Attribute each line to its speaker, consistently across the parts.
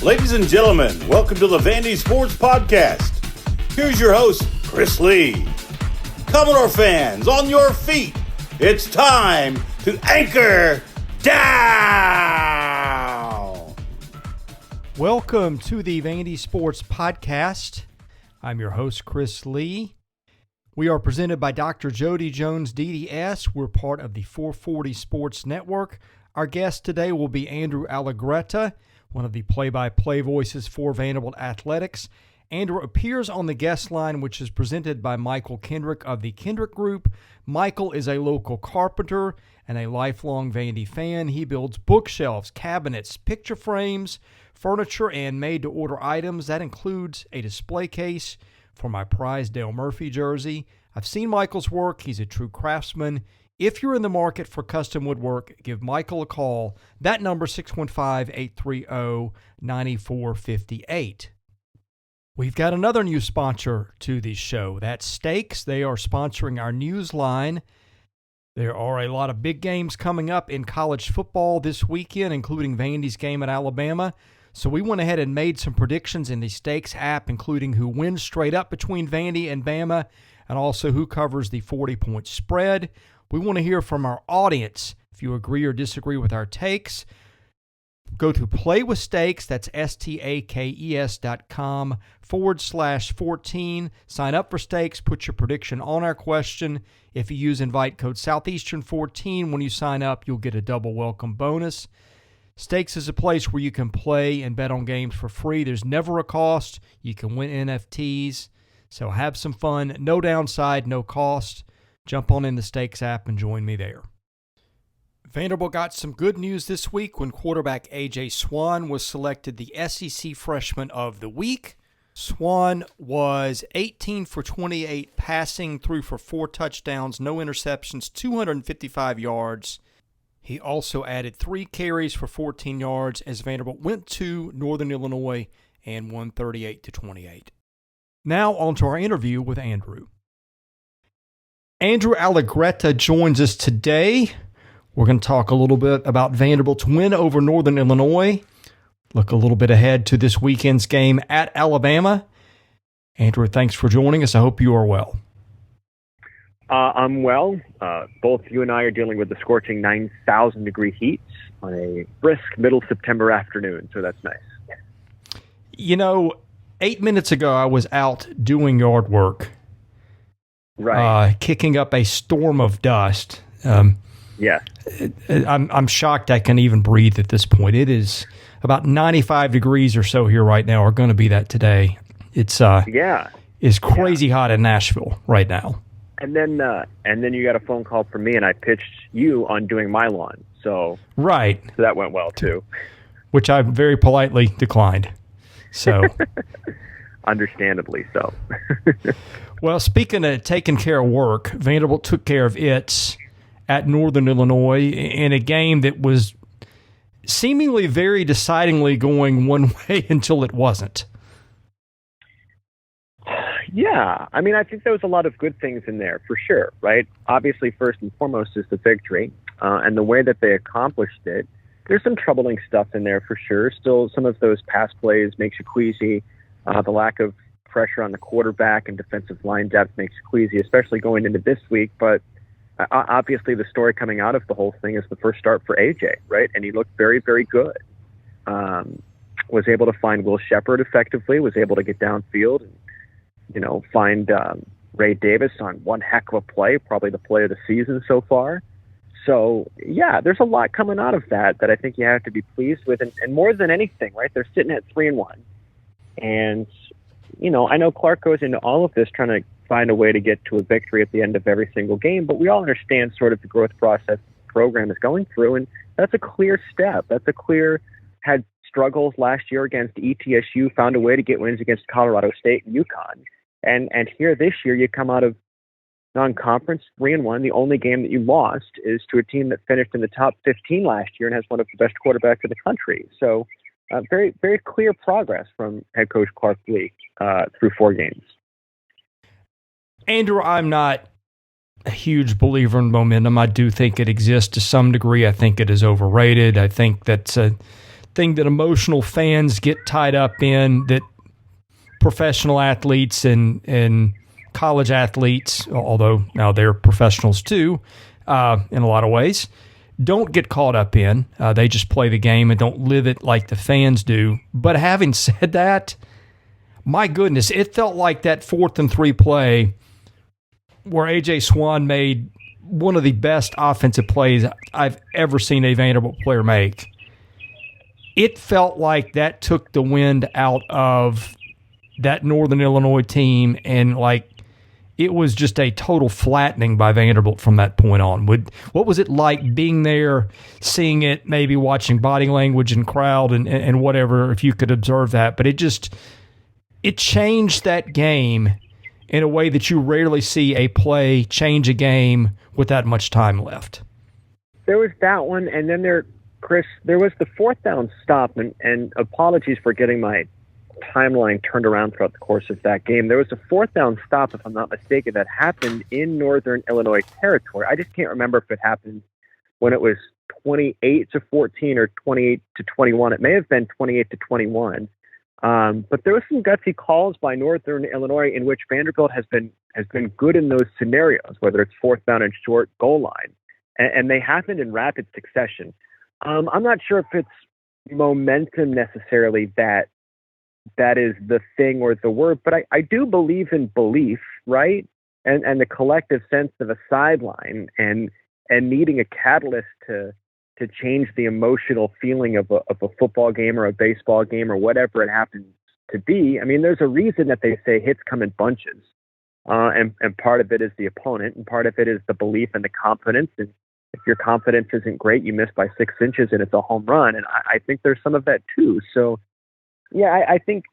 Speaker 1: Ladies and gentlemen, welcome to the Vandy Sports Podcast. Here's your host, Chris Lee. Commodore fans, on your feet. It's time to anchor down.
Speaker 2: Welcome to the Vandy Sports Podcast. I'm your host, Chris Lee. We are presented by Dr. Jody Jones, DDS. We're part of the 440 Sports Network. Our guest today will be Andrew Allegretta, one of the play-by-play voices for Vanderbilt Athletics. Andrew appears on the guest line, which is presented by Michael Kendrick of the Kendrick Group. Michael is a local carpenter and a lifelong Vandy fan. He builds bookshelves, cabinets, picture frames, furniture, and made-to-order items. That includes a display case for my prized Dale Murphy jersey. I've seen Michael's work. He's a true craftsman. If you're in the market for custom woodwork, give Michael a call. That number, 615-830-9458. We've got another new sponsor to the show. That's Steaks. They are sponsoring our news line. There are a lot of big games coming up in college football this weekend, including Vandy's game at Alabama. So we went ahead and made some predictions in the Steaks app, including who wins straight up between Vandy and Bama, and also who covers the 40-point spread. We want to hear from our audience. If you agree or disagree with our takes, go to Play with Stakes. That's STAKES.com/14. Sign up for Stakes. Put your prediction on our question. If you use invite code Southeastern14 when you sign up, you'll get a double welcome bonus. Stakes is a place where you can play and bet on games for free. There's never a cost. You can win NFTs. So have some fun. No downside, no cost. Jump on in the Stakes app and join me there. Vanderbilt got some good news this week when quarterback AJ Swann was selected the SEC Freshman of the Week. Swann was 18 for 28 passing, threw for 4 touchdowns, no interceptions, 255 yards. He also added 3 carries for 14 yards as Vanderbilt went to Northern Illinois and won 38-28. Now on to our interview with Andrew. Andrew Allegretta joins us today. We're going to talk a little bit about Vanderbilt's win over Northern Illinois, look a little bit ahead to this weekend's game at Alabama. Andrew, thanks for joining us. I hope you are well.
Speaker 3: I'm well. Both you and I are dealing with the scorching 9,000-degree heat on a brisk middle September afternoon, so that's nice.
Speaker 2: You know, 8 minutes ago I was out doing yard work.
Speaker 3: Right.
Speaker 2: Kicking up a storm of dust.
Speaker 3: Yeah.
Speaker 2: I'm shocked I can even breathe at this point. It is about 95 degrees or so here right now, or going to be that today. It's crazy hot in Nashville right now.
Speaker 3: And then you got a phone call from me, and I pitched you on doing my lawn. So
Speaker 2: right.
Speaker 3: So that went well too.
Speaker 2: Which I very politely declined. So
Speaker 3: understandably so.
Speaker 2: Well, speaking of taking care of work, Vanderbilt took care of its at Northern Illinois in a game that was seemingly very decidingly going one way until it wasn't.
Speaker 3: Yeah. I mean, I think there was a lot of good things in there for sure, right? Obviously, first and foremost is the victory and the way that they accomplished it. There's some troubling stuff in there for sure. Still, some of those pass plays makes you queasy. The lack of pressure on the quarterback and defensive line depth makes you queasy, especially going into this week. But obviously the story coming out of the whole thing is the first start for AJ, right? And he looked very, very good. Was able to find Will Shepherd effectively, was able to get downfield and, find Ray Davis on one heck of a play, probably the play of the season so far. So, yeah, there's a lot coming out of that I think you have to be pleased with. And more than anything, right, they're sitting at 3-1. And, I know Clark goes into all of this trying to find a way to get to a victory at the end of every single game, but we all understand sort of the growth process the program is going through, and that's a clear step. That's a clear, had struggles last year against ETSU, found a way to get wins against Colorado State and UConn. And here this year you come out of non-conference 3-1. The only game that you lost is to a team that finished in the top 15 last year and has one of the best quarterbacks in the country. So very, very clear progress from head coach Clark Lee through 4 games.
Speaker 2: Andrew, I'm not a huge believer in momentum. I do think it exists to some degree. I think it is overrated. I think that thing that emotional fans get tied up in, that professional athletes and college athletes, although now they're professionals too, in a lot of ways, don't get caught up in. They just play the game and don't live it like the fans do. But having said that, my goodness, it felt like that 4th and 3 play where AJ Swann made one of the best offensive plays I've ever seen a Vanderbilt player make. It felt like that took the wind out of that Northern Illinois team, and like it was just a total flattening by Vanderbilt from that point on. What was it like being there, seeing it, maybe watching body language and crowd and whatever, if you could observe that? But it changed that game in a way that you rarely see a play change a game with that much time left.
Speaker 3: There was that one, and then Chris, there was the 4th down stop, and apologies for getting my timeline turned around throughout the course of that game. There was a 4th down stop, if I'm not mistaken, that happened in Northern Illinois territory. I just can't remember if it happened when it was 28-14 or 28-21. It may have been 28-21. But there was some gutsy calls by Northern Illinois in which Vanderbilt has been good in those scenarios, whether it's 4th down and short goal line, and they happened in rapid succession. I'm not sure if it's momentum necessarily that is the thing or the word, but I do believe in belief, right? And the collective sense of a sideline and needing a catalyst to change the emotional feeling of a football game or a baseball game or whatever it happens to be. I mean, there's a reason that they say hits come in bunches. And part of it is the opponent, and part of it is the belief and the confidence. And if your confidence isn't great, you miss by 6 inches and it's a home run. And I think there's some of that too. So yeah, I think,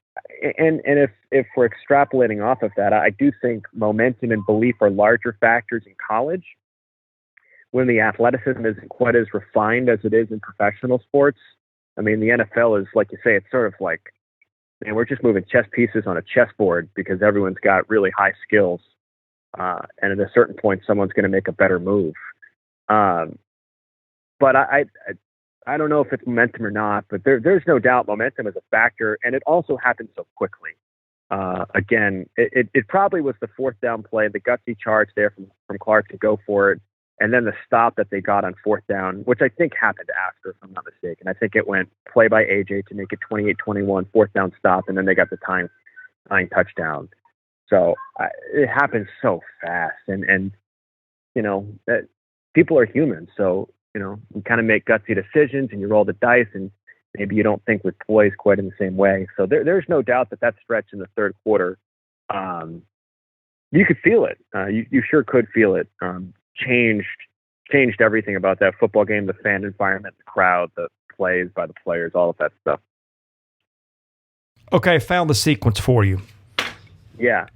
Speaker 3: and if we're extrapolating off of that, I do think momentum and belief are larger factors in college, when the athleticism isn't quite as refined as it is in professional sports. I mean, the NFL is, like you say, it's sort of like, man, we're just moving chess pieces on a chessboard because everyone's got really high skills. And at a certain point, someone's going to make a better move. But I don't know if it's momentum or not, but there's no doubt momentum is a factor, and it also happened so quickly. Again, it probably was the 4th down play, the gutsy charge there from Clark to go for it, and then the stop that they got on 4th down, which I think happened after, if I'm not mistaken. I think it went play by AJ to make it 28-21, 4th down stop, and then they got the tying touchdown. So it happened so fast, and you know, that people are human, so you know, you kind of make gutsy decisions and you roll the dice, and maybe you don't think with poise quite in the same way. So there's no doubt that stretch in the 3rd quarter, you could feel it. You sure could feel it. Changed everything about that football game, the fan environment, the crowd, the plays by the players, all of that stuff.
Speaker 2: Okay, found the sequence for you.
Speaker 3: Yeah.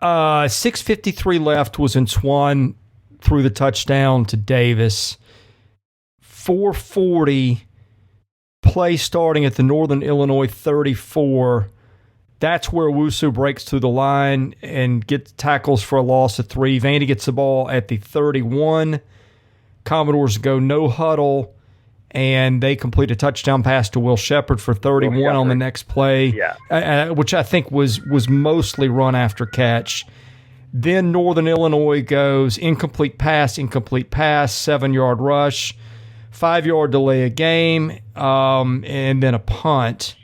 Speaker 2: 6:53 left was in Swann threw the touchdown to Davis. 4:40 play starting at the Northern Illinois 34. That's where Wusu breaks through the line and gets tackles for a loss of 3. Vandy gets the ball at the 31. Commodores go no huddle, and they complete a touchdown pass to Will Shepherd for 31 on the next play, which I think was mostly run after catch. Then Northern Illinois goes incomplete pass, 7-yard rush, 5-yard delay of game, and then a punt.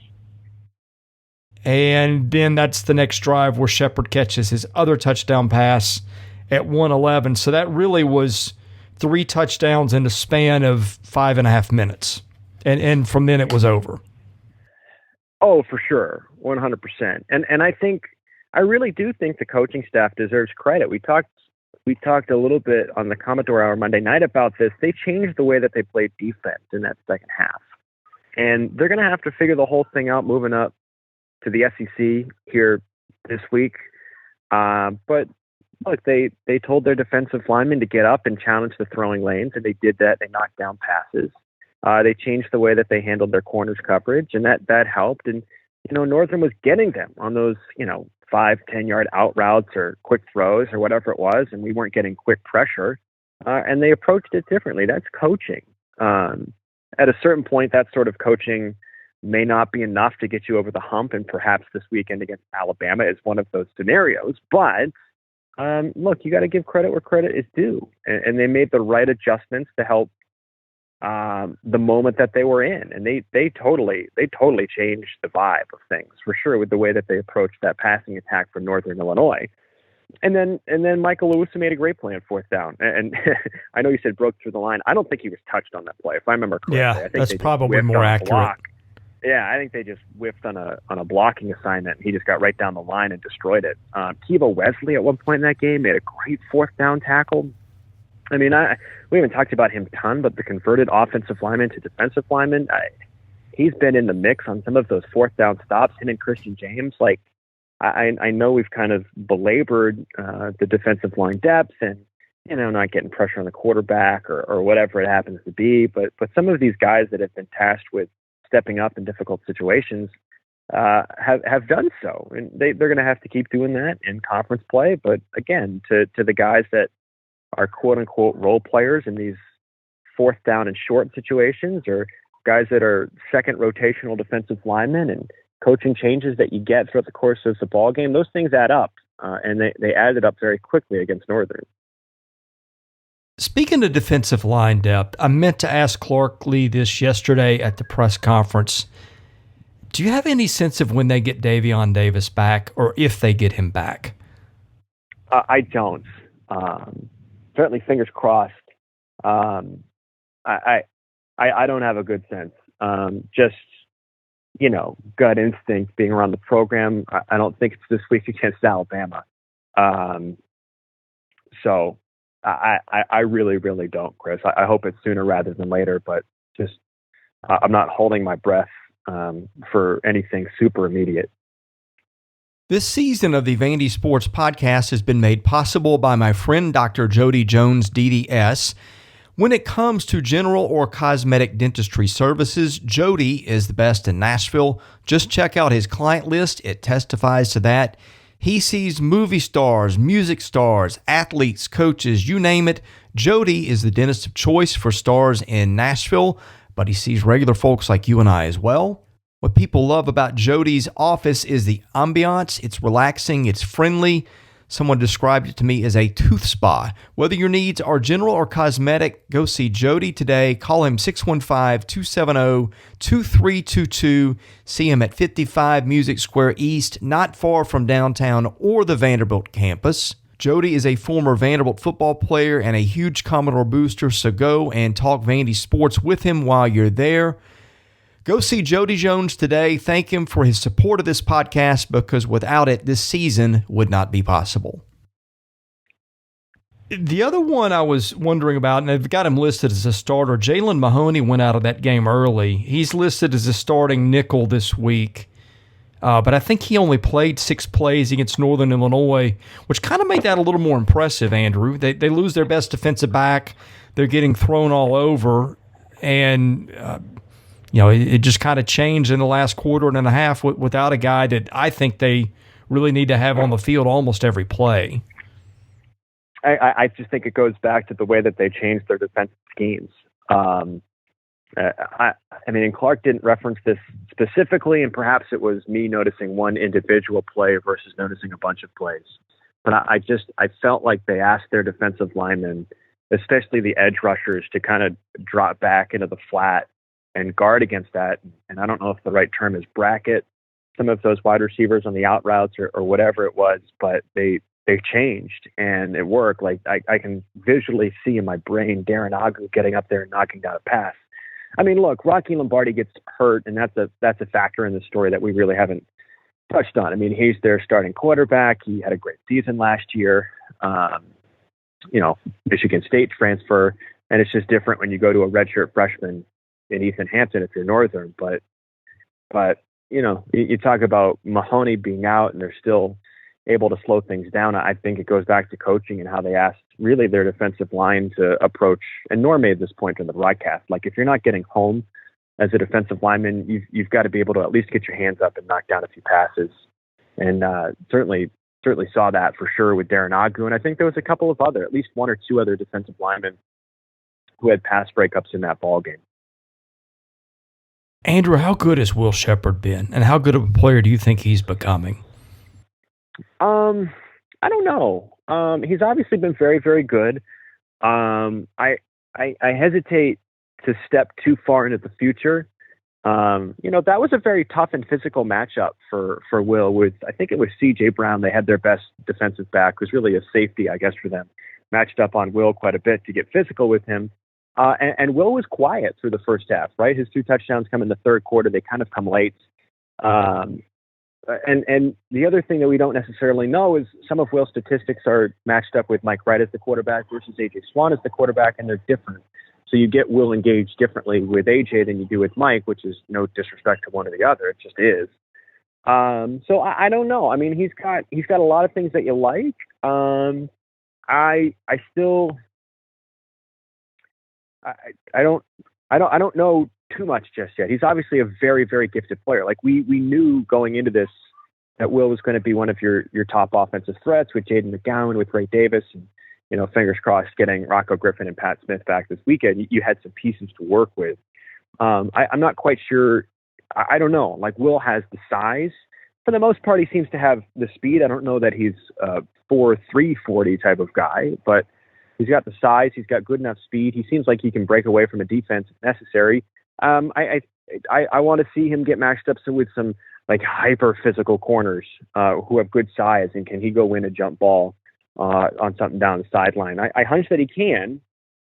Speaker 2: And then that's the next drive where Shepherd catches his other touchdown pass at 1:11. So that really was 3 touchdowns in a span of 5.5 minutes. And from then it was over.
Speaker 3: Oh, for sure. 100%. And I really do think the coaching staff deserves credit. We talked a little bit on the Commodore Hour Monday night about this. They changed the way that they played defense in that second half. And they're going to have to figure the whole thing out moving up to the SEC here this week. But look, they told their defensive linemen to get up and challenge the throwing lanes, and they did that. They knocked down passes. They changed the way that they handled their corners coverage, and that helped. And, Northern was getting them on those, 5-10 yard out routes or quick throws or whatever it was, and we weren't getting quick pressure. And they approached it differently. That's coaching. at a certain point, that sort of coaching may not be enough to get you over the hump, and perhaps this weekend against Alabama is one of those scenarios. But look, you got to give credit where credit is due, and they made the right adjustments to help the moment that they were in, and they totally changed the vibe of things for sure with the way that they approached that passing attack for Northern Illinois. And then Michael Lewis made a great play on fourth down. And I know you said broke through the line. I don't think he was touched on that play, if I remember correctly.
Speaker 2: Yeah,
Speaker 3: I think
Speaker 2: that's probably more accurate.
Speaker 3: Yeah, I think they just whiffed on a blocking assignment. He just got right down the line and destroyed it. Kiva Wesley at one point in that game made a great fourth down tackle. I mean, we haven't talked about him a ton, but the converted offensive lineman to defensive lineman, he's been in the mix on some of those fourth down stops. Him and Christian James, like, I know we've kind of belabored the defensive line depth and, not getting pressure on the quarterback or whatever it happens to be. But some of these guys that have been tasked with stepping up in difficult situations have done so. And they're going to have to keep doing that in conference play. But again, to the guys that are quote unquote role players in these fourth down and short situations, or guys that are second rotational defensive linemen, and coaching changes that you get throughout the course of the ball game, those things add up, and they added up very quickly against Northern.
Speaker 2: Speaking of defensive line depth, I meant to ask Clark Lee this yesterday at the press conference. Do you have any sense of when they get Davion Davis back, or if they get him back?
Speaker 3: I don't. Certainly, fingers crossed. I don't have a good sense. Just, gut instinct being around the program. I don't think it's this week against Alabama. So I really, really don't, Chris. I hope it's sooner rather than later, but just I'm not holding my breath for anything super immediate.
Speaker 2: This season of the Vandy Sports Podcast has been made possible by my friend Dr. Jody Jones, DDS. When it comes to general or cosmetic dentistry services, Jody is the best in Nashville. Just check out his client list. It testifies to that. He sees movie stars, music stars, athletes, coaches, you name it. Jody is the dentist of choice for stars in Nashville, but he sees regular folks like you and I as well. What people love about Jody's office is the ambiance. It's relaxing. It's friendly. Someone described it to me as a tooth spa. Whether your needs are general or cosmetic, go see Jody today. Call him 615-270-2322. See him at 55 Music Square East, not far from downtown or the Vanderbilt campus. Jody is a former Vanderbilt football player and a huge Commodore booster, so go and talk Vandy sports with him while you're there. Go see Jody Jones today. Thank him for his support of this podcast, because without it, this season would not be possible. The other one I was wondering about, and I've got him listed as a starter, Jalen Mahoney went out of that game early. He's listed as a starting nickel this week, but I think he only played 6 plays against Northern Illinois, which kind of made that a little more impressive, Andrew. They lose their best defensive back. They're getting thrown all over, and it just kind of changed in the last quarter and a half without a guy that I think they really need to have on the field almost every play.
Speaker 3: I just think it goes back to the way that they changed their defensive schemes. And Clark didn't reference this specifically, and perhaps it was me noticing one individual play versus noticing a bunch of plays. But I felt like they asked their defensive linemen, especially the edge rushers, to kind of drop back into the flat and guard against that. And I don't know if the right term is bracket some of those wide receivers on the out routes or whatever it was, but they changed and it worked. Like I can visually see in my brain Darren Agu getting up there and knocking down a pass. I mean, look, Rocky Lombardi gets hurt, and that's a factor in the story that we really haven't touched on. I mean, he's their starting quarterback. He had a great season last year. Michigan State transfer, and it's just different when you go to a redshirt freshman in Ethan Hampton if you're Northern. But you talk about Mahoney being out and they're still able to slow things down. I think it goes back to coaching and how they asked really their defensive line to approach. And Norm made this point in the broadcast. Like, if you're not getting home as a defensive lineman, you've got to be able to at least get your hands up and knock down a few passes. And certainly saw that for sure with Darren Agu. And I think there was at least 1 or 2 other defensive linemen who had pass breakups in that ball game.
Speaker 2: Andrew, how good has Will Shepherd been, and how good of a player do you think he's becoming?
Speaker 3: I don't know. He's obviously been very, very good. I hesitate to step too far into the future. That was a very tough and physical matchup for Will with, I think it was C.J. Brown. They had their best defensive back, who's really a safety, I guess, for them, matched up on Will quite a bit to get physical with him. And Will was quiet through the first half, right? His 2 touchdowns come in the third quarter. They kind of come late. And the other thing that we don't necessarily know is some of Will's statistics are matched up with Mike Wright as the quarterback versus AJ Swann as the quarterback, and they're different. So you get Will engaged differently with AJ than you do with Mike, which is no disrespect to one or the other. It just is. So I don't know. I mean, he's got a lot of things that you like. I don't know too much just yet. He's obviously a very, very gifted player. Like we knew going into this that Will was going to be one of your top offensive threats with Jaden McGowan, with Ray Davis, and fingers crossed getting Rocco Griffin and Pat Smith back this weekend. You had some pieces to work with. I'm not quite sure. I don't know. Like Will has the size. For the most part, he seems to have the speed. I don't know that he's a 4.3 40 type of guy, but he's got the size. He's got good enough speed. He seems like he can break away from a defense if necessary. I want to see him get matched up with some like hyper physical corners who have good size, and can he go win a jump ball on something down the sideline? I hunch that he can,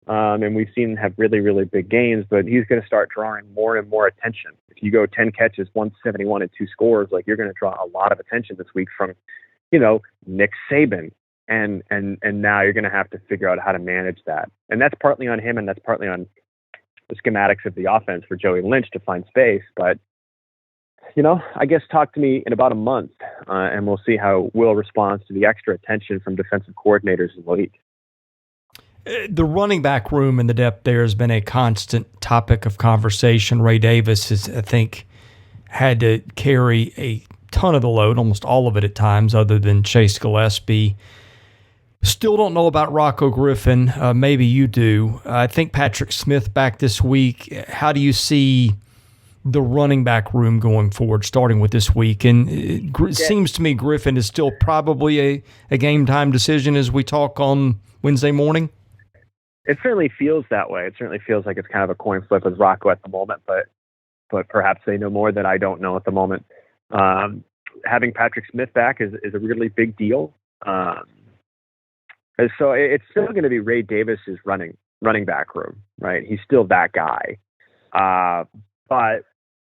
Speaker 3: and we've seen him have really, really big games, but he's going to start drawing more and more attention. If you go 10 catches, 171 and 2 scores, like you're going to draw a lot of attention this week from, Nick Saban. And now you're going to have to figure out how to manage that. And that's partly on him, and that's partly on the schematics of the offense for Joey Lynch to find space. But, I guess talk to me in about a month, and we'll see how Will responds to the extra attention from defensive coordinators in the league.
Speaker 2: The running back room and the depth there has been a constant topic of conversation. Ray Davis has, I think, had to carry a ton of the load, almost all of it at times, other than Chase Gillespie. Still don't know about Rocco Griffin. Maybe you do. I think Patrick Smith back this week. How do you see the running back room going forward, starting with this week? And it seems to me Griffin is still probably a game time decision as we talk on Wednesday morning.
Speaker 3: It certainly feels that way. It certainly feels like it's kind of a coin flip with Rocco at the moment, but perhaps they know more that I don't know at the moment. Having Patrick Smith back is a really big deal. So it's still going to be Ray Davis's running back room, right? He's still that guy. But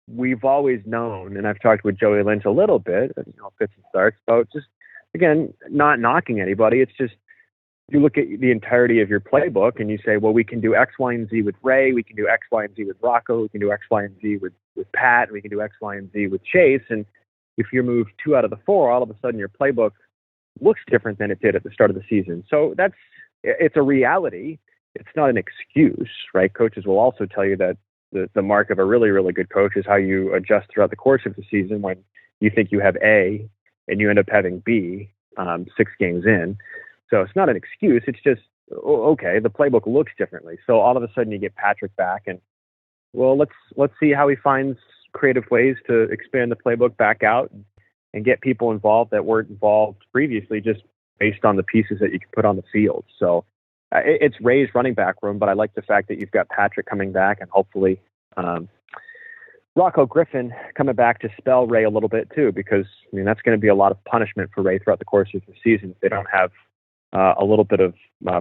Speaker 3: we've always known, and I've talked with Joey Lynch a little bit, fits and starts, about just, again, not knocking anybody. It's just, you look at the entirety of your playbook and you say, well, we can do X, Y, and Z with Ray. We can do X, Y, and Z with Rocco. We can do X, Y, and Z with Pat. And we can do X, Y, and Z with Chase. And if you remove 2 out of the 4, all of a sudden your playbook looks different than it did at the start of the season. So it's a reality. It's not an excuse, right? Coaches will also tell you that the mark of a really, really good coach is how you adjust throughout the course of the season when you think you have A and you end up having B 6 games in. So it's not an excuse. It's just, okay, the playbook looks differently. So all of a sudden you get Patrick back, and well, let's see how he finds creative ways to expand the playbook back out and get people involved that weren't involved previously, just based on the pieces that you can put on the field. So it's Ray's running back room, but I like the fact that you've got Patrick coming back, and hopefully Rocco Griffin coming back to spell Ray a little bit too, because that's going to be a lot of punishment for Ray throughout the course of the season if they don't have a little bit of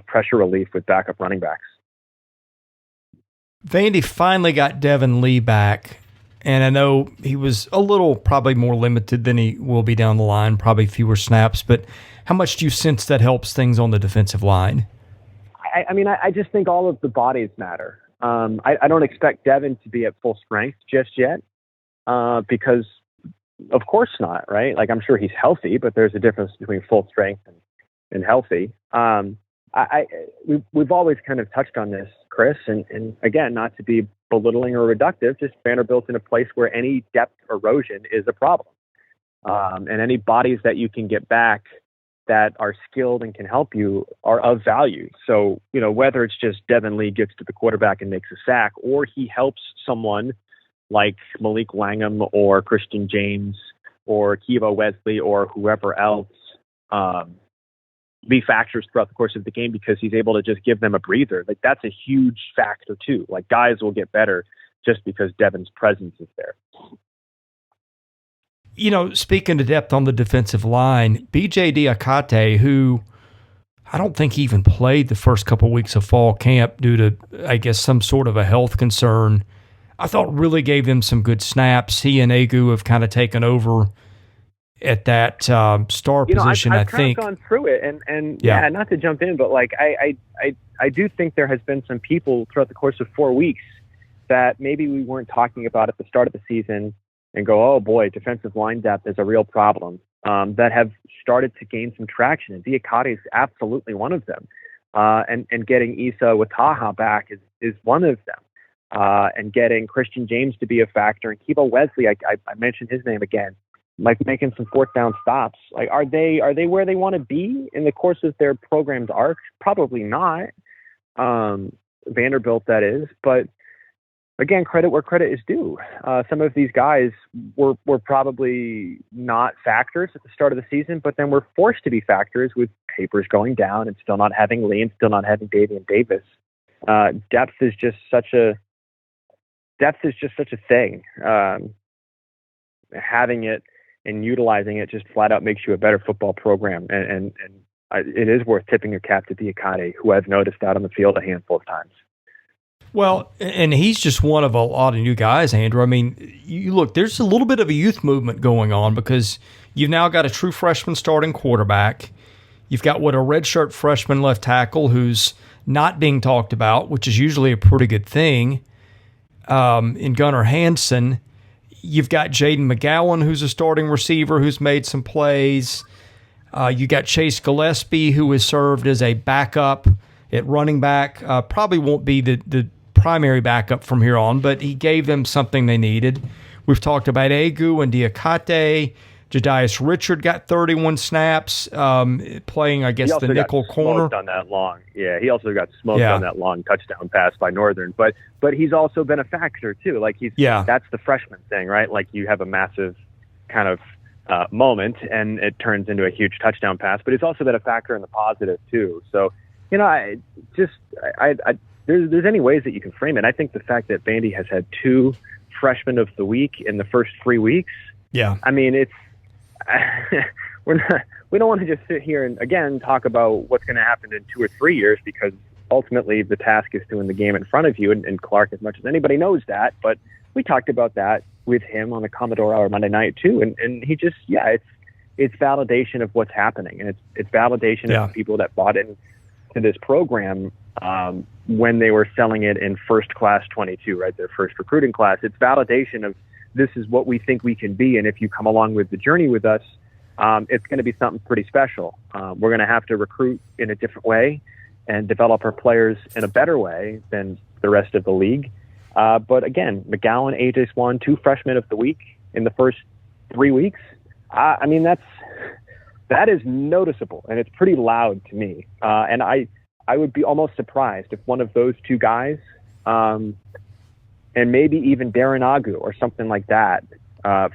Speaker 3: pressure relief with backup running backs.
Speaker 2: Vandy finally got Devin Lee back, and I know he was a little probably more limited than he will be down the line, probably fewer snaps, but how much do you sense that helps things on the defensive line?
Speaker 3: I just think all of the bodies matter. I don't expect Devin to be at full strength just yet, because of course not, right? Like, I'm sure he's healthy, but there's a difference between full strength and healthy. We've always kind of touched on this, Chris, and again, not to be belittling or reductive, just Vanderbilt's in a place where any depth erosion is a problem. And any bodies that you can get back that are skilled and can help you are of value. So, whether it's just Devin Lee gets to the quarterback and makes a sack, or he helps someone like Malik Langham or Christian James or Kiva Wesley or whoever else be factors throughout the course of the game because he's able to just give them a breather. Like, that's a huge factor too. Like, guys will get better just because Devin's presence is there.
Speaker 2: You know, speaking to depth on the defensive line, BJ Diakate, who I don't think he even played the first couple of weeks of fall camp due to, I guess, some sort of a health concern, I thought really gave them some good snaps. He and Agu have kind of taken over at that star position,
Speaker 3: I've
Speaker 2: I think.
Speaker 3: Kind of gone through it, and yeah, not to jump in, but like I do think there has been some people throughout the course of 4 weeks that maybe we weren't talking about at the start of the season and go, oh boy, defensive line depth is a real problem, that have started to gain some traction, and Diakate is absolutely one of them. And getting Issa Wataha back is one of them. And getting Christian James to be a factor, and Kiva Wesley, I mentioned his name again, like making some fourth down stops. Like, are they where they want to be in the course of their program's arc? Probably not. Vanderbilt, that is. But again, credit where credit is due. Some of these guys were probably not factors at the start of the season, but then were forced to be factors with papers going down and still not having Lee and still not having Davian Davis. Depth is just such a thing. Having it and utilizing it just flat out makes you a better football program. And it is worth tipping your cap to Diakate, who I've noticed out on the field a handful of times.
Speaker 2: Well, and he's just one of a lot of new guys, Andrew. I mean, you look, there's a little bit of a youth movement going on because you've now got a true freshman starting quarterback. You've got a redshirt freshman left tackle who's not being talked about, which is usually a pretty good thing, in Gunnar Hansen. You've got Jaden McGowan, who's a starting receiver, who's made some plays. You got Chase Gillespie, who has served as a backup at running back. Probably won't be the primary backup from here on, but he gave them something they needed. We've talked about Agu and Diakate. Jadias Richard got 31 snaps, playing, I guess, the nickel corner.
Speaker 3: On that long, yeah, he also got smoked on that long touchdown pass by Northern. But he's also been a factor too. Like that's the freshman thing, right? Like, you have a massive kind of moment, and it turns into a huge touchdown pass. But he's also been a factor in the positive too. So, you know, there's any ways that you can frame it. I think the fact that Vandy has had 2 freshmen of the week in the first 3 weeks. Yeah, I mean, it's. We don't want to just sit here and again talk about what's going to happen in 2 or 3 years, because ultimately the task is to win the game in front of you, and Clark, as much as anybody, knows that. But we talked about that with him on the Commodore Hour Monday night too, and he just it's validation of what's happening, and it's validation of the people that bought into this program when they were selling it in first class 22, right, their first recruiting class. It's validation of, this is what we think we can be, and if you come along with the journey with us, it's going to be something pretty special. We're going to have to recruit in a different way and develop our players in a better way than the rest of the league. But again, McGowan, AJ Swann, 2 freshmen of the week in the first 3 weeks. I mean, that is noticeable, and it's pretty loud to me. And I would be almost surprised if one of those 2 guys, and maybe even Darren Agu or something like that,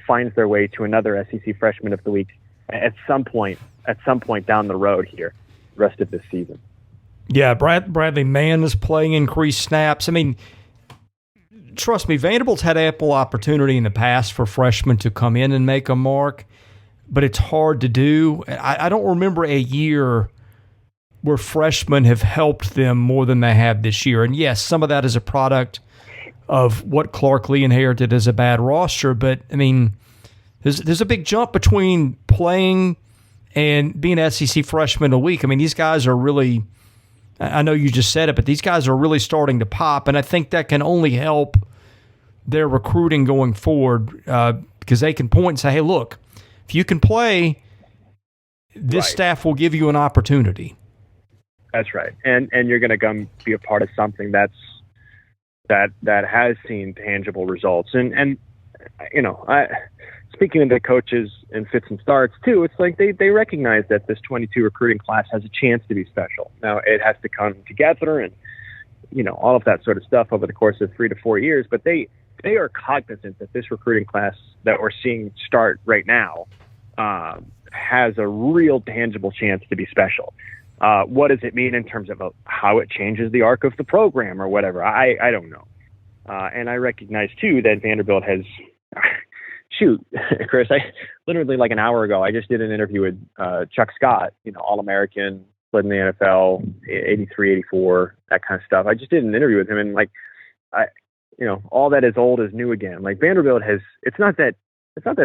Speaker 3: finds their way to another SEC Freshman of the Week at some point down the road here, the rest of this season.
Speaker 2: Yeah, Bradley Mann is playing increased snaps. I mean, trust me, Vanderbilt's had ample opportunity in the past for freshmen to come in and make a mark, but it's hard to do. I don't remember a year where freshmen have helped them more than they have this year. And yes, some of that is a product of what Clark Lee inherited as a bad roster, but I mean, there's a big jump between playing and being an SEC freshman a week. I mean, these guys are really, I know you just said it, but these guys are really starting to pop, and I think that can only help their recruiting going forward, because they can point and say, hey, look, if you can play, this staff will give you an opportunity.
Speaker 3: That's right. And you're going to come be a part of something that has seen tangible results. And you know, speaking of the coaches and fits and starts too, it's like they recognize that this 22 recruiting class has a chance to be special. Now it has to come together and, you know, all of that sort of stuff over the course of 3 to 4 years, but they they are cognizant that this recruiting class that we're seeing start right now has a real tangible chance to be special. What does it mean in terms of how it changes the arc of the program or whatever? I don't know. And I recognize, too, that Vanderbilt has shoot, Chris, I literally like an hour ago, I just did an interview with Chuck Scott, All-American, played in the NFL, 83, 84, that kind of stuff. I just did an interview with him, and all that is old is new again. Like Vanderbilt it's not that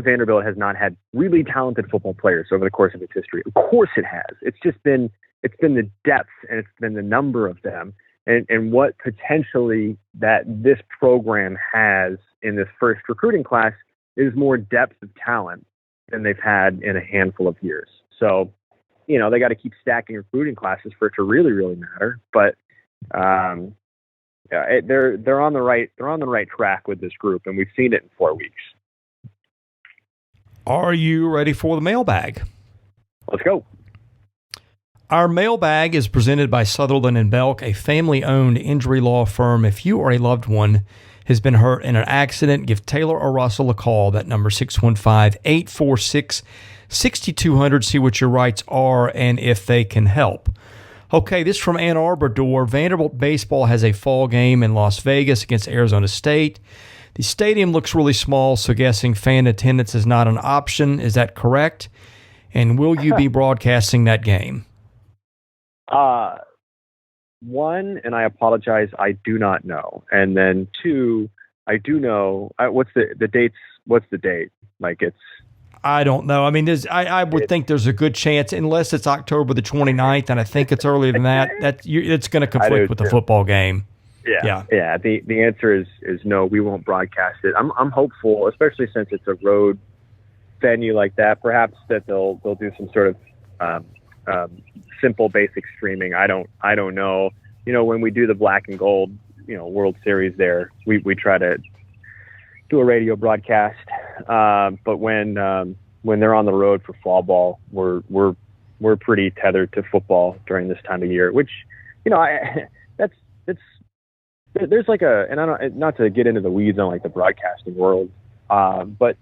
Speaker 3: Vanderbilt has not had really talented football players over the course of its history. Of course it has. It's been the depth, and it's been the number of them, and what potentially that this program has in this first recruiting class is more depth of talent than they've had in a handful of years. So, they got to keep stacking recruiting classes for it to really, really matter. But they're on the right track with this group, and we've seen it in 4 weeks.
Speaker 2: Are you ready for the mailbag?
Speaker 3: Let's go.
Speaker 2: Our mailbag is presented by Sutherland and Belk, a family-owned injury law firm. If you or a loved one has been hurt in an accident, give Taylor or Russell a call. That number 615-846-6200. See what your rights are and if they can help. Okay, this from Ann Arbor Door. Vanderbilt baseball has a fall game in Las Vegas against Arizona State. The stadium looks really small, so guessing fan attendance is not an option. Is that correct? And will you be broadcasting that game?
Speaker 3: One, and I apologize, I do not know. And then two, I do know. What's the dates? What's the date?
Speaker 2: I don't know. I mean, I would think there's a good chance, unless it's October the 29th, and I think it's earlier than that. It's going to conflict with the football game.
Speaker 3: Yeah. The answer is no. We won't broadcast it. I'm hopeful, especially since it's a road venue like that. Perhaps that they'll do some sort of simple, basic streaming. I don't know. When we do the black and gold, World Series there, we try to do a radio broadcast. But when they're on the road for fall ball, we're pretty tethered to football during this time of year, which, there's like and I don't, not to get into the weeds on the broadcasting world, but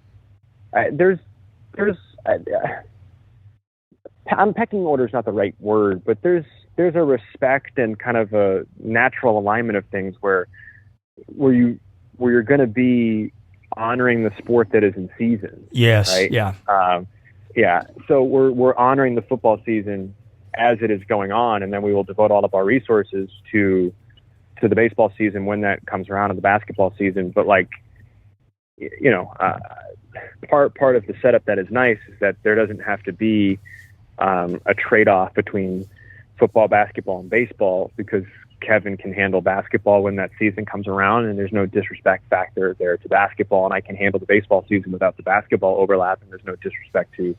Speaker 3: there's pecking order is not the right word, but there's a respect and kind of a natural alignment of things where you're going to be honoring the sport that is in season.
Speaker 2: Yes.
Speaker 3: Right?
Speaker 2: Yeah.
Speaker 3: So we're honoring the football season as it is going on, and then we will devote all of our resources to the baseball season when that comes around, and the basketball season. But part of the setup that is nice is that there doesn't have to be a trade-off between football, basketball, and baseball, because Kevin can handle basketball when that season comes around, and there's no disrespect factor there to basketball, and I can handle the baseball season without the basketball overlap, and there's no disrespect to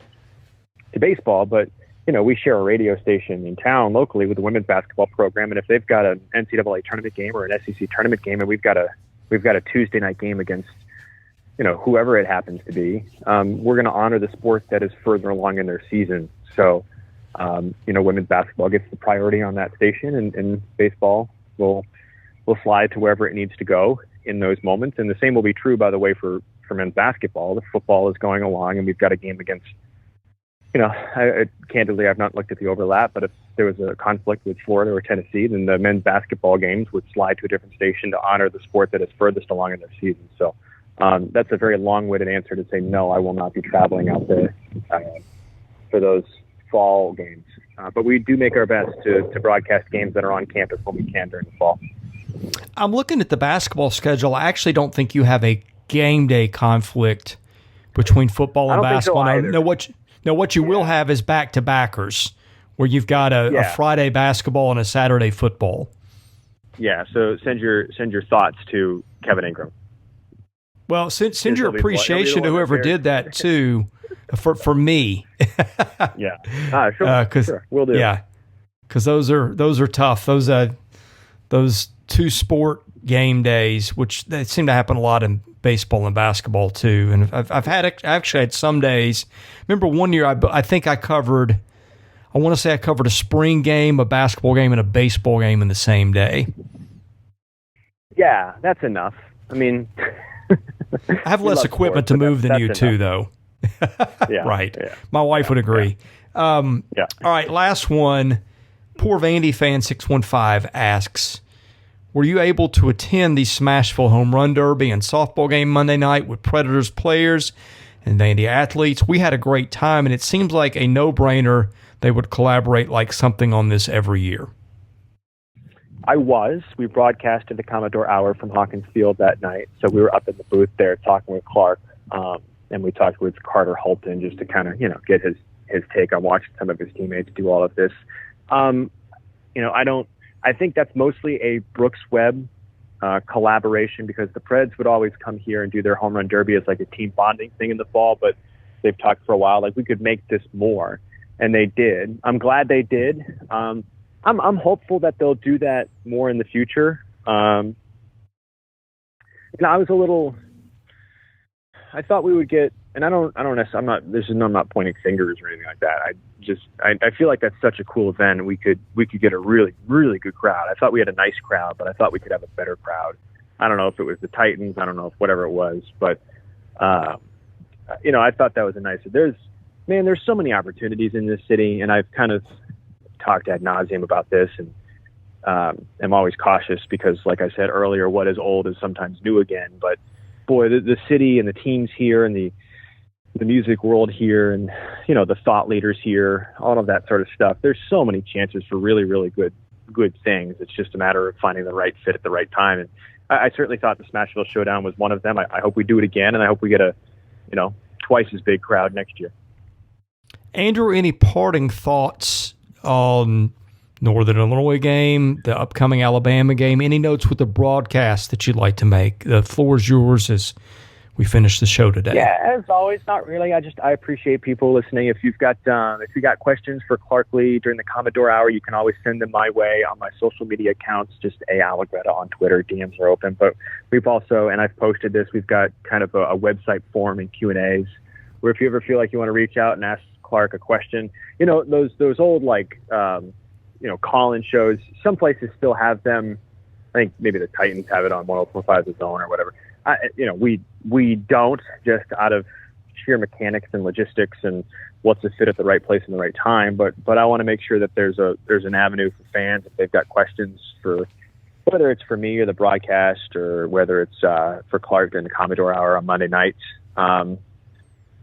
Speaker 3: baseball. But we share a radio station in town locally with the women's basketball program, and if they've got an NCAA tournament game or an SEC tournament game, and we've got a Tuesday night game against whoever it happens to be, we're going to honor the sport that is further along in their season. So, women's basketball gets the priority on that station, and baseball will slide to wherever it needs to go in those moments. And the same will be true, by the way, for men's basketball. The football is going along, and we've got a game against, candidly, I've not looked at the overlap, but if there was a conflict with Florida or Tennessee, then the men's basketball games would slide to a different station to honor the sport that is furthest along in their season. So that's a very long-winded answer to say, no, I will not be traveling out there for those fall games. But we do make our best to broadcast games that are on campus when we can during the fall.
Speaker 2: I'm looking at the basketball schedule. I actually don't think you have a game day conflict between football and basketball. What you will have is back-to-backers, where you've got a Friday basketball and a Saturday football. Yeah,
Speaker 3: so send your thoughts to Kevin Ingram.
Speaker 2: Well, send your appreciation to whoever did that, too, for me.
Speaker 3: Sure. We'll do.
Speaker 2: Yeah, because those are tough. Those two sport game days, which they seem to happen a lot in baseball and basketball too. And I've actually had some days. Remember one year I think I covered. I want to say I covered a spring game, a basketball game, and a baseball game in the same day.
Speaker 3: Yeah, that's enough. I mean,
Speaker 2: I have less equipment to move than you too, though.
Speaker 3: Yeah,
Speaker 2: right.
Speaker 3: Yeah.
Speaker 2: My wife would agree.
Speaker 3: Yeah.
Speaker 2: All right, last one. Poor Vandy fan 615 asks, were you able to attend the Smashville Home Run Derby and softball game Monday night with Predators players and Vandy athletes? We had a great time, and it seems like a no-brainer they would collaborate like something on this every year.
Speaker 3: We broadcasted the Commodore Hour from Hawkins Field that night, so we were up in the booth there talking with Clark, and we talked with Carter Holton just to kind of, get his take on watching some of his teammates do all of this. I think that's mostly a Brooks Webb collaboration, because the Preds would always come here and do their home run derby as like a team bonding thing in the fall, but they've talked for a while, like we could make this more, and they did. I'm glad they did. I'm hopeful that they'll do that more in the future. I thought we would get, and I'm not pointing fingers or anything like that. I feel like that's such a cool event. We could get a really, really good crowd. I thought we had a nice crowd, but I thought we could have a better crowd. I don't know if it was the Titans. I don't know if whatever it was, but I thought that was a nice, there's so many opportunities in this city, and I've kind of talked ad nauseum about this, and I'm always cautious because, like I said earlier, what is old is sometimes new again. But boy, the city and the teams here and the music world here and, the thought leaders here, all of that sort of stuff, there's so many chances for really, really good things. It's just a matter of finding the right fit at the right time. And I certainly thought the Smashville Showdown was one of them. I hope we do it again, and I hope we get a, twice as big crowd next year.
Speaker 2: Andrew, any parting thoughts on Northern Illinois game, the upcoming Alabama game? Any notes with the broadcast that you'd like to make? The floor is yours as we finish the show today.
Speaker 3: Yeah, as always, not really. I appreciate people listening. If you got questions for Clark Lee during the Commodore Hour, you can always send them my way on my social media accounts, just A. Allegretta on Twitter. DMs are open. But we've also, and I've posted this, we've got kind of a website form and Q&As where if you ever feel like you want to reach out and ask Clark a question, those old call-in shows, some places still have them. I think maybe the Titans have it on 104.5 The Zone or whatever. We don't, just out of sheer mechanics and logistics and what's to fit at the right place in the right time. But I want to make sure that there's an avenue for fans if they've got questions, for whether it's for me or the broadcast, or whether it's for Clark during the Commodore Hour on Monday nights. I've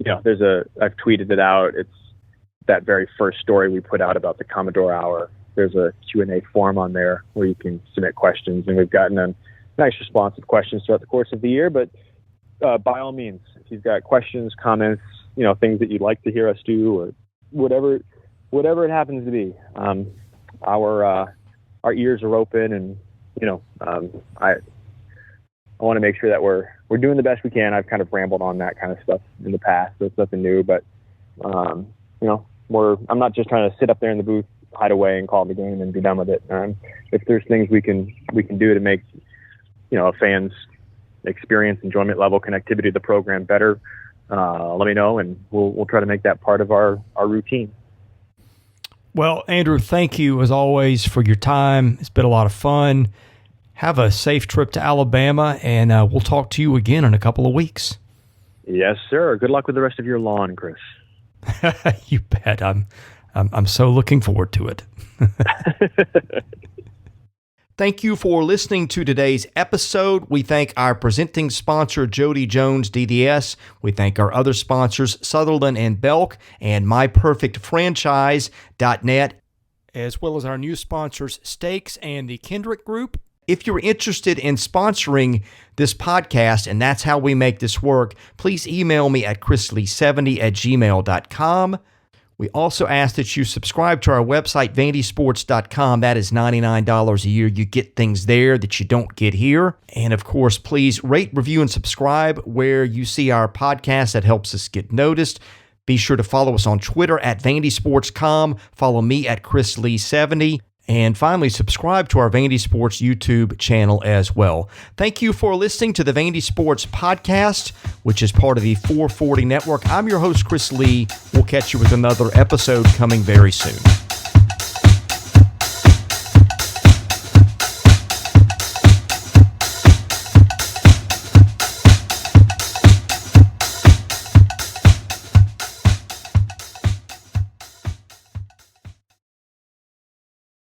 Speaker 3: tweeted it out. It's that very first story we put out about the Commodore Hour. There's a Q&A form on there where you can submit questions, and we've gotten a nice response of questions throughout the course of the year. But by all means, if you've got questions, comments, things that you'd like to hear us do, or whatever it happens to be, our ears are open, and I want to make sure that we're doing the best we can. I've kind of rambled on that kind of stuff in the past, so it's nothing new. But I'm not just trying to sit up there in the booth, hide away, and call the game and be done with it. If there's things we can do to make a fan's experience, enjoyment level, connectivity to the program better, let me know, and we'll try to make that part of our routine.
Speaker 2: Well, Andrew, thank you as always for your time. It's been a lot of fun. Have a safe trip to Alabama, and we'll talk to you again in a couple of weeks.
Speaker 3: Yes, sir. Good luck with the rest of your lawn, Chris.
Speaker 2: You bet. I'm so looking forward to it. Thank you for listening to today's episode. We thank our presenting sponsor, Jody Jones DDS. We thank our other sponsors, Sutherland and Belk and MyPerfectFranchise.net, as well as our new sponsors, Steaks and the Kendrick Group. If you're interested in sponsoring this podcast, and that's how we make this work, please email me at chrisley70@gmail.com. We also ask that you subscribe to our website, vandysports.com. That is $99 a year. You get things there that you don't get here. And of course, please rate, review, and subscribe where you see our podcast. That helps us get noticed. Be sure to follow us on Twitter at vandysports.com. Follow me at chrisley70. And finally, subscribe to our Vandy Sports YouTube channel as well. Thank you for listening to the Vandy Sports Podcast, which is part of the 440 Network. I'm your host, Chris Lee. We'll catch you with another episode coming very soon.